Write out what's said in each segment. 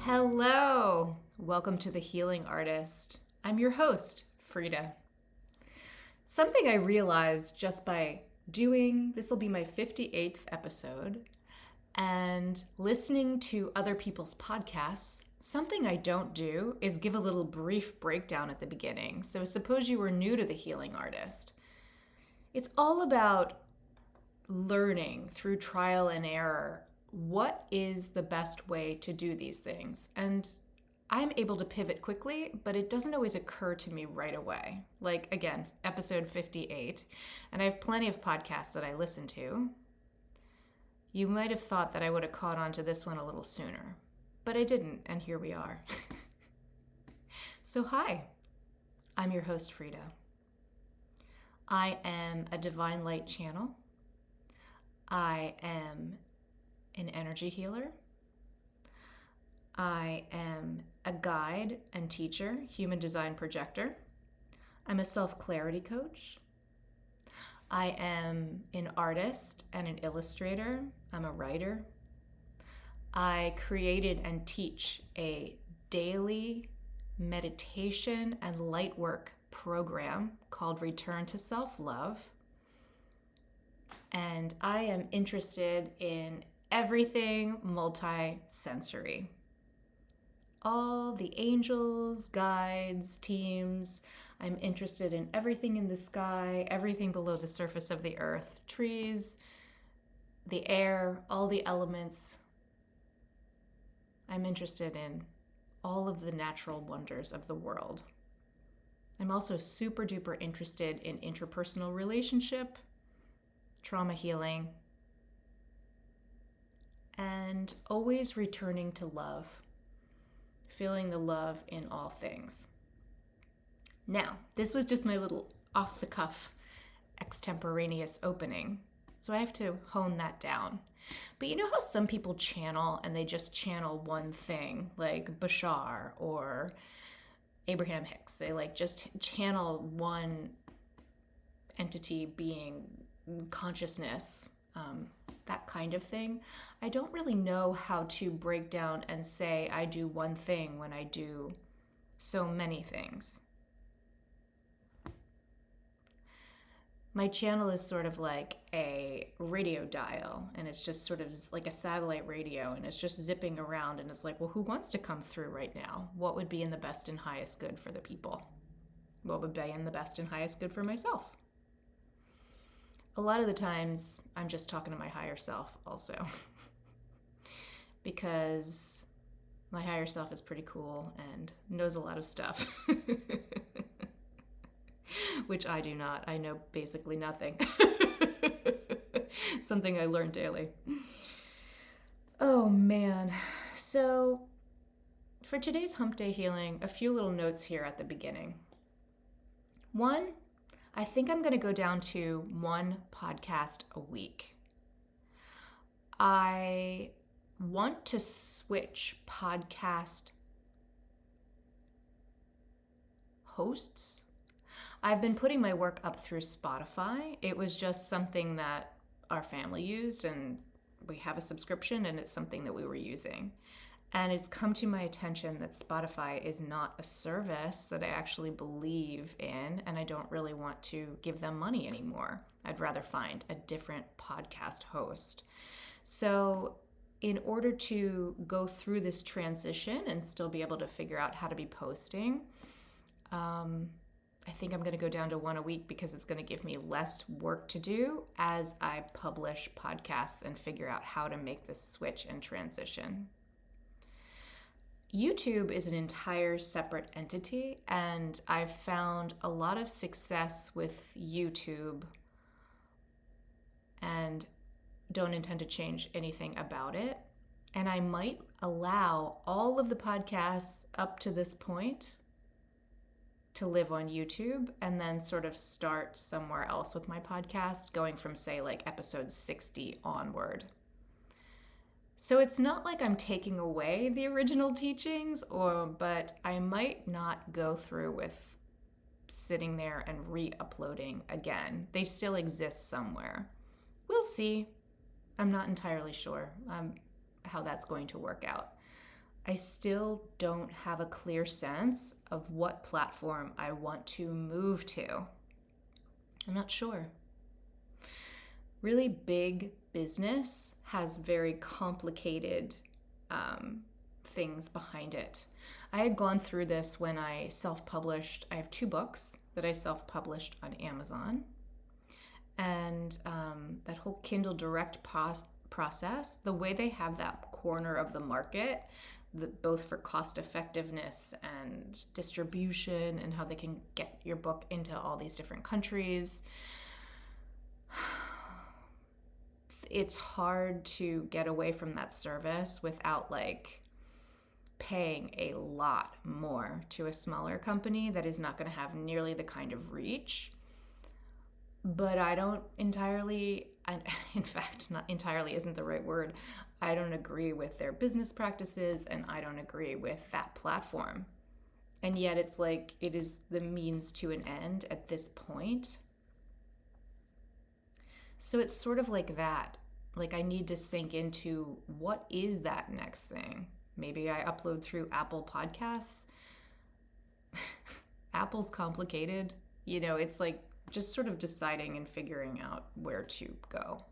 Hello, welcome to The Healing Artist. I'm your host, Frida. Something I realized just by this will be my 58th episode, and listening to other people's podcasts, something I don't do is give a little brief breakdown at the beginning. So suppose you were new to The Healing Artist. It's all about learning through trial and error what is the best way to do these things. And I'm able to pivot quickly, but it doesn't always occur to me right away. Like, again, episode 58, and I have plenty of podcasts that I listen to. You might have thought that I would have caught on to this one a little sooner, but I didn't, and here we are. So hi, I'm your host, Frida. I am a divine light channel. I am an energy healer. I am a guide and teacher, human design projector. I'm a self-clarity coach. I am an artist and an illustrator. I'm a writer. I created and teach a daily meditation and light work program called Return to Self-Love. And I am interested in everything multi-sensory. All the angels, guides, teams. I'm interested in everything in the sky, everything below the surface of the earth, trees, the air, all the elements. I'm interested in all of the natural wonders of the world. I'm also super duper interested in interpersonal relationship, trauma healing, and always returning to love, feeling the love in all things. Now, this was just my little off-the-cuff, extemporaneous opening, so I have to hone that down. But you know how some people channel and they just channel one thing, like Bashar or Abraham Hicks? They just channel one entity, being, consciousness, that kind of thing. I don't really know how to break down and say I do one thing when I do so many things. My channel is sort of like a radio dial, and it's just sort of like a satellite radio, and it's just zipping around, and it's like, well, who wants to come through right now? What would be in the best and highest good for the people? What would be in the best and highest good for myself? A lot of the times, I'm just talking to my higher self also. Because my higher self is pretty cool and knows a lot of stuff. Which I do not. I know basically nothing. Something I learn daily. Oh man. So for today's hump day healing, a few little notes here at the beginning. One, I think I'm going to go down to one podcast a week. I want to switch podcast hosts. I've been putting my work up through Spotify. It was just something that our family used, and we have a subscription, and it's something that we were using. And it's come to my attention that Spotify is not a service that I actually believe in, and I don't really want to give them money anymore. I'd rather find a different podcast host. So in order to go through this transition and still be able to figure out how to be posting, I think I'm going to go down to one a week because it's going to give me less work to do as I publish podcasts and figure out how to make this switch and transition. YouTube is an entire separate entity, and I've found a lot of success with YouTube and don't intend to change anything about it. And I might allow all of the podcasts up to this point to live on YouTube and then sort of start somewhere else with my podcast, going from, say, like episode 60 onward. So it's not like I'm taking away the original teachings, but I might not go through with sitting there and re-uploading again. They still exist somewhere. We'll see. I'm not entirely sure how that's going to work out. I still don't have a clear sense of what platform I want to move to. I'm not sure. Really big business has very complicated things behind it. I had gone through this when I self-published. I have 2 books that I self-published on Amazon. And that whole Kindle Direct process, the way they have that corner of the market, both for cost effectiveness and distribution and how they can get your book into all these different countries, it's hard to get away from that service without like paying a lot more to a smaller company that is not going to have nearly the kind of reach. But I don't entirely, in fact, not entirely isn't the right word. I don't agree with their business practices, and I don't agree with that platform. And yet it's like it is the means to an end at this point. So it's sort of like that. Like I need to sink into what is that next thing? Maybe I upload through Apple Podcasts. Apple's complicated. You know, it's like just sort of deciding and figuring out where to go.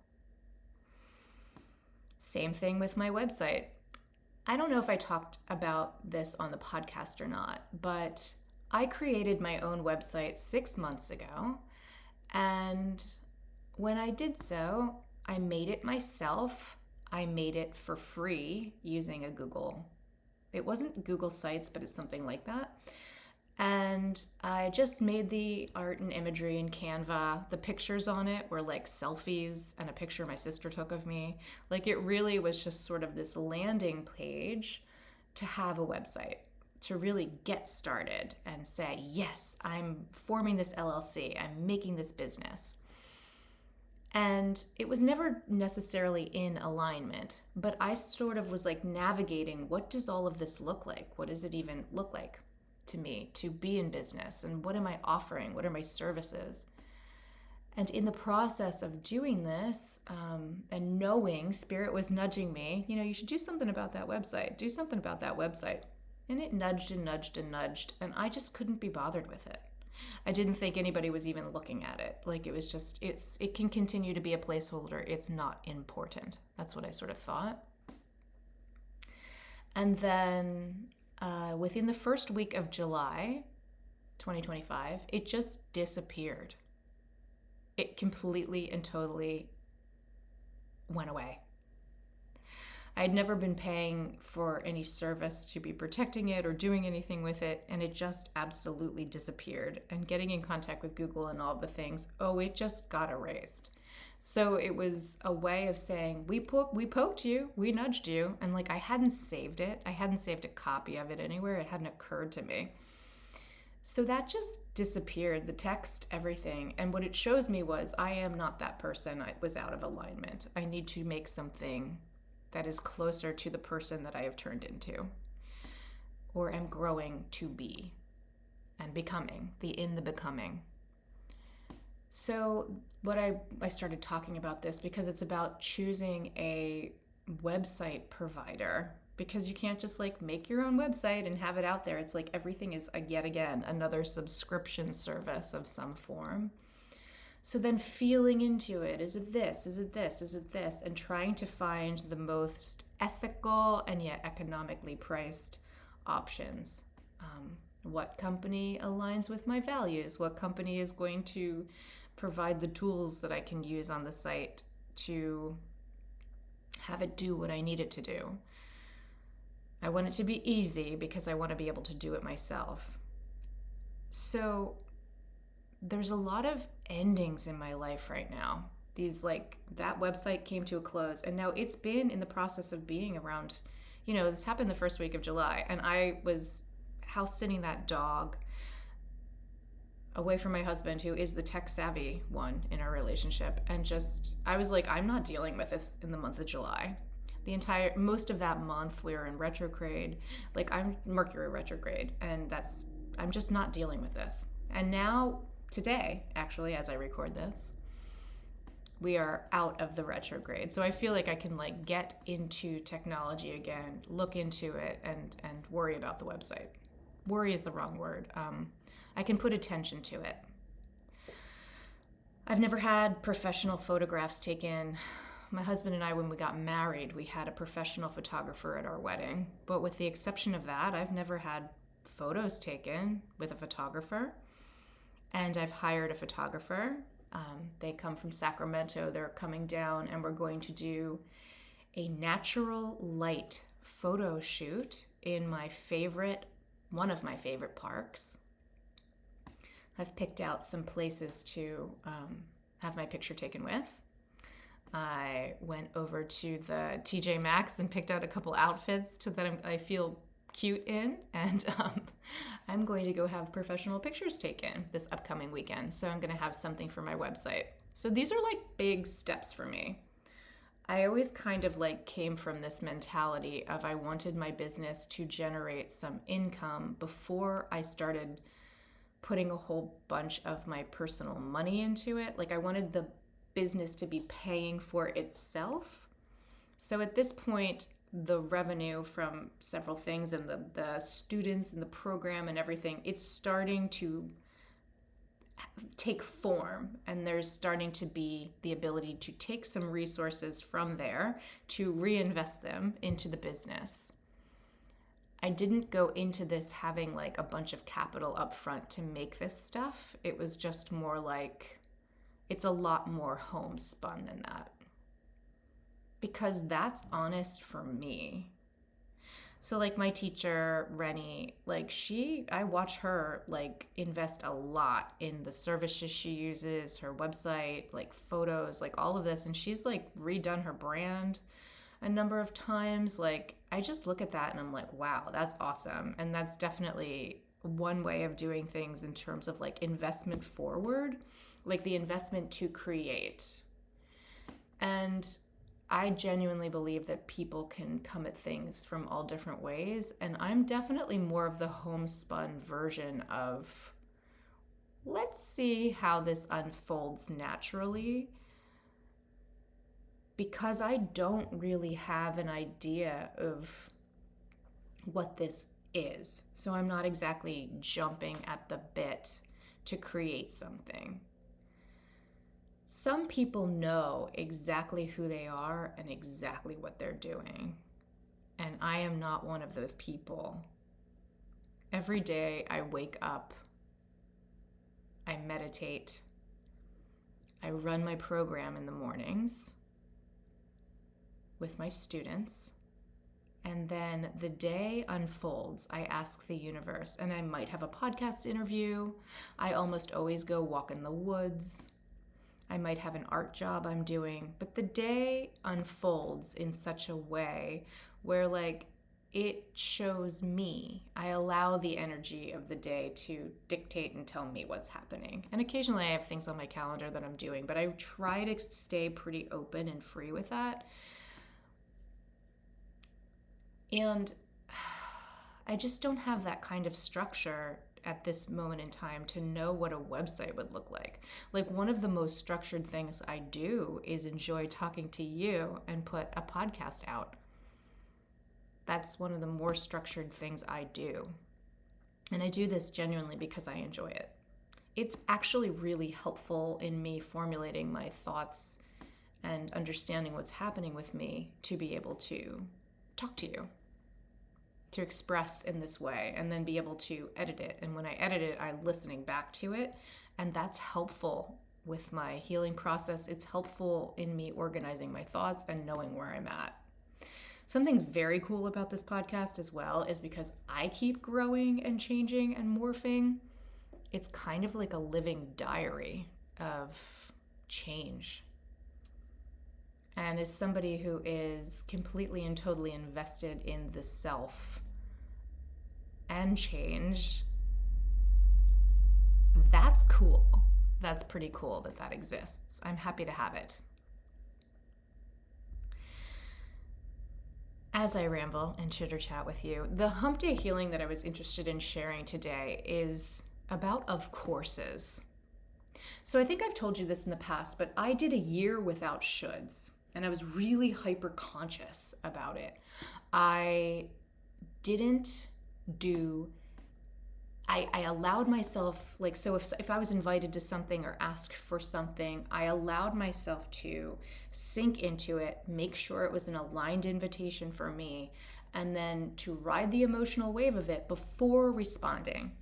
Same thing with my website. I don't know if I talked about this on the podcast or not, but I created my own website 6 months ago. And when I did so, I made it myself. I made it for free using a Google. It wasn't Google Sites, but it's something like that. And I just made the art and imagery in Canva. The pictures on it were like selfies and a picture my sister took of me. Like it really was just sort of this landing page to have a website, to really get started and say, yes, I'm forming this LLC. I'm making this business. And it was never necessarily in alignment, but I sort of was like navigating, what does all of this look like? What does it even look like to me to be in business? And what am I offering? What are my services? And in the process of doing this and knowing, Spirit was nudging me, you know, you should do something about that website. Do something about that website. And it nudged and nudged and nudged. And I just couldn't be bothered with it. I didn't think anybody was even looking at it. Like it was just, it can continue to be a placeholder. It's not important. That's what I sort of thought. And then within the first week of July 2025, it just disappeared. It completely and totally went away. I had never been paying for any service to be protecting it or doing anything with it, and it just absolutely disappeared. And getting in contact with Google and all the things, it just got erased. So it was a way of saying, we poked you, we nudged you, and like I hadn't saved it. I hadn't saved a copy of it anywhere. It hadn't occurred to me. So that just disappeared, the text, everything. And what it shows me was I am not that person. I was out of alignment. I need to make something that is closer to the person that I have turned into or am growing to be and becoming, in the becoming. So what I started talking about this because it's about choosing a website provider, because you can't just like make your own website and have it out there. It's like everything is yet again another subscription service of some form. So then feeling into it, is it this, is it this, is it this, and trying to find the most ethical and yet economically priced options. What company aligns with my values? What company is going to provide the tools that I can use on the site to have it do what I need it to do? I want it to be easy because I want to be able to do it myself. So there's a lot of endings in my life right now. That website came to a close, and now it's been in the process of being around, this happened the first week of July, and I was house sitting that dog away from my husband, who is the tech savvy one in our relationship. And I was like, I'm not dealing with this in the month of July. most of that month we were in retrograde. Like, I'm Mercury retrograde, and I'm just not dealing with this. And now, today, actually, as I record this, we are out of the retrograde. So I feel like I can like get into technology again, look into it, and worry about the website. Worry is the wrong word. I can put attention to it. I've never had professional photographs taken. My husband and I, when we got married, we had a professional photographer at our wedding. But with the exception of that, I've never had photos taken with a photographer. And I've hired a photographer. They come from Sacramento. They're coming down, and we're going to do a natural light photo shoot in one of my favorite parks. I've picked out some places to have my picture taken with. I went over to the TJ Maxx and picked out a couple outfits that I feel cute in, and I'm going to go have professional pictures taken this upcoming weekend. So I'm going to have something for my website. So these are like big steps for me. I always kind of like came from this mentality of I wanted my business to generate some income before I started putting a whole bunch of my personal money into it. Like, I wanted the business to be paying for itself. So at this point, the revenue from several things and the students and the program and everything, it's starting to take form, and there's starting to be the ability to take some resources from there to reinvest them into the business. I didn't go into this having like a bunch of capital up front to make this stuff. It was just more like, it's a lot more homespun than that. Because that's honest for me. So like my teacher, Rennie, like I watch her like invest a lot in the services she uses, her website, like photos, like all of this. And she's like redone her brand a number of times. Like, I just look at that and I'm like, wow, that's awesome. And that's definitely one way of doing things in terms of like investment forward, like the investment to create. And I genuinely believe that people can come at things from all different ways. And I'm definitely more of the homespun version of, let's see how this unfolds naturally. Because I don't really have an idea of what this is. So I'm not exactly jumping at the bit to create something. Some people know exactly who they are and exactly what they're doing. And I am not one of those people. Every day I wake up, I meditate, I run my program in the mornings with my students, and then the day unfolds. I ask the universe, and I might have a podcast interview. I almost always go walk in the woods. I might have an art job I'm doing, but the day unfolds in such a way where like it shows me. I allow the energy of the day to dictate and tell me what's happening. And occasionally I have things on my calendar that I'm doing, but I try to stay pretty open and free with that. And I just don't have that kind of structure at this moment in time to know what a website would look like. Like, one of the most structured things I do is enjoy talking to you and put a podcast out. That's one of the more structured things I do. And I do this genuinely because I enjoy it. It's actually really helpful in me formulating my thoughts and understanding what's happening with me to be able to talk to you, to express in this way, and then be able to edit it. And when I edit it, I'm listening back to it, and that's helpful with my healing process. It's helpful in me organizing my thoughts and knowing where I'm at. Something very cool about this podcast as well is because I keep growing and changing and morphing, it's kind of like a living diary of change. And as somebody who is completely and totally invested in the self and change, that's cool. That's pretty cool that exists. I'm happy to have it. as I ramble and chitter chat with you, the hump day healing that I was interested in sharing today is about of courses. So I think I've told you this in the past, but I did a year without shoulds, and I was really hyper conscious about it. I didn't do I allowed myself, like, so if I was invited to something or asked for something, I allowed myself to sink into it, make sure it was an aligned invitation for me, and then to ride the emotional wave of it before responding.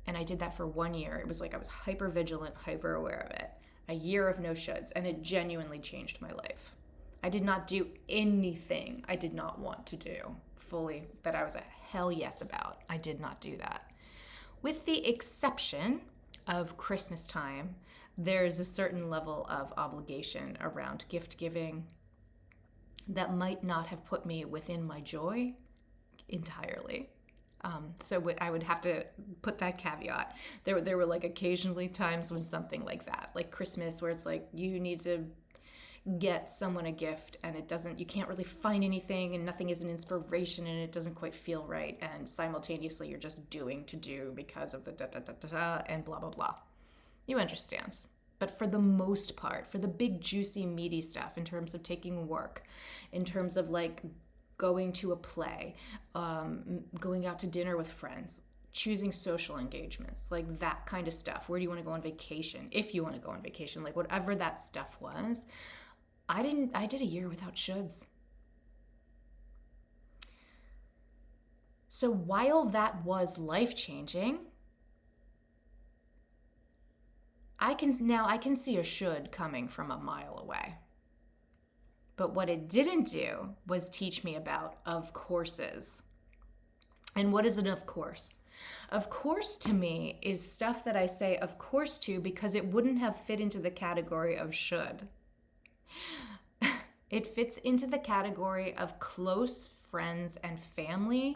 And I did that for 1 year. It was like I was hyper vigilant, hyper aware of it. A year of no shoulds, and it genuinely changed my life. I did not do anything I did not want to do fully, that I was a hell yes about. I did not do that. With the exception of Christmas time, there's a certain level of obligation around gift giving that might not have put me within my joy entirely. So I would have to put that caveat. There were like occasionally times when something like that, like Christmas, where it's like you need to get someone a gift and you can't really find anything and nothing is an inspiration and it doesn't quite feel right, and simultaneously you're just doing to do because of the da and blah blah blah. You understand. But for the most part, for the big juicy meaty stuff, in terms of taking work, in terms of like going to a play, going out to dinner with friends, choosing social engagements, like that kind of stuff. Where do you want to go on vacation? If you want to go on vacation, like whatever that stuff was, I did a year without shoulds. So while that was life-changing, I can see a should coming from a mile away. But what it didn't do was teach me about of courses. And what is an of course? Of course to me is stuff that I say of course to because it wouldn't have fit into the category of should. It fits into the category of close friends and family,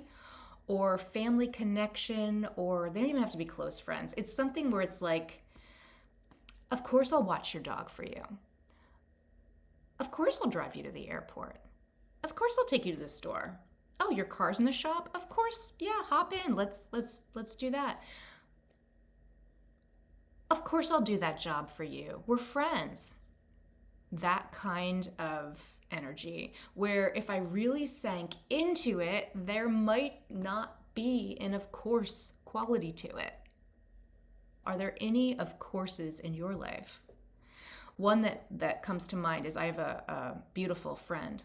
or family connection, or they don't even have to be close friends. It's something where it's like, of course I'll watch your dog for you. Of course I'll drive you to the airport. Of course I'll take you to the store. Oh, your car's in the shop? Of course, yeah, hop in. Let's do that. Of course I'll do that job for you. We're friends. That kind of energy, where if I really sank into it, there might not be an of course quality to it. Are there any of courses in your life? One that comes to mind is I have a beautiful friend,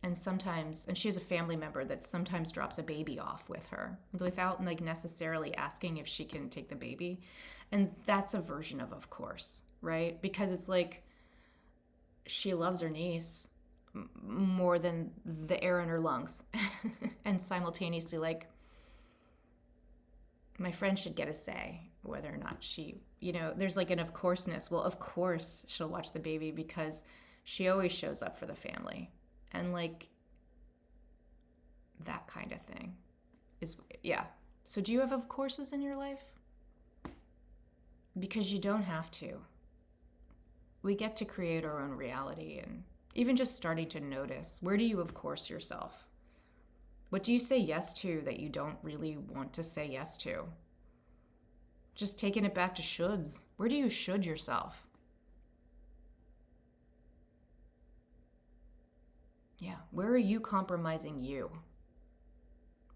and she has a family member that sometimes drops a baby off with her without like necessarily asking if she can take the baby. And that's a version of course, right? Because it's like she loves her niece more than the air in her lungs. And simultaneously, like, my friend should get a say whether or not she, there's like an of courseness. Well, of course she'll watch the baby because she always shows up for the family. And like that kind of thing is, yeah. So do you have of courses in your life? Because you don't have to. We get to create our own reality, and even just starting to notice, where do you of course yourself? What do you say yes to that you don't really want to say yes to? Just taking it back to shoulds. Where do you should yourself? Yeah, where are you compromising you?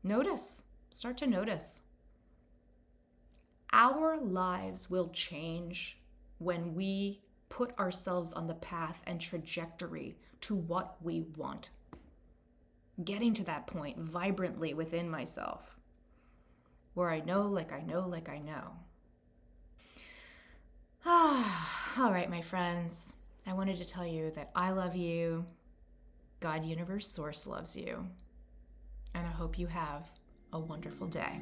Notice. Start to notice. Our lives will change when we put ourselves on the path and trajectory to what we want. Getting to that point vibrantly within myself, where I know, like I know, like I know. All right, my friends, I wanted to tell you that I love you, God, Universe, Source loves you, and I hope you have a wonderful day.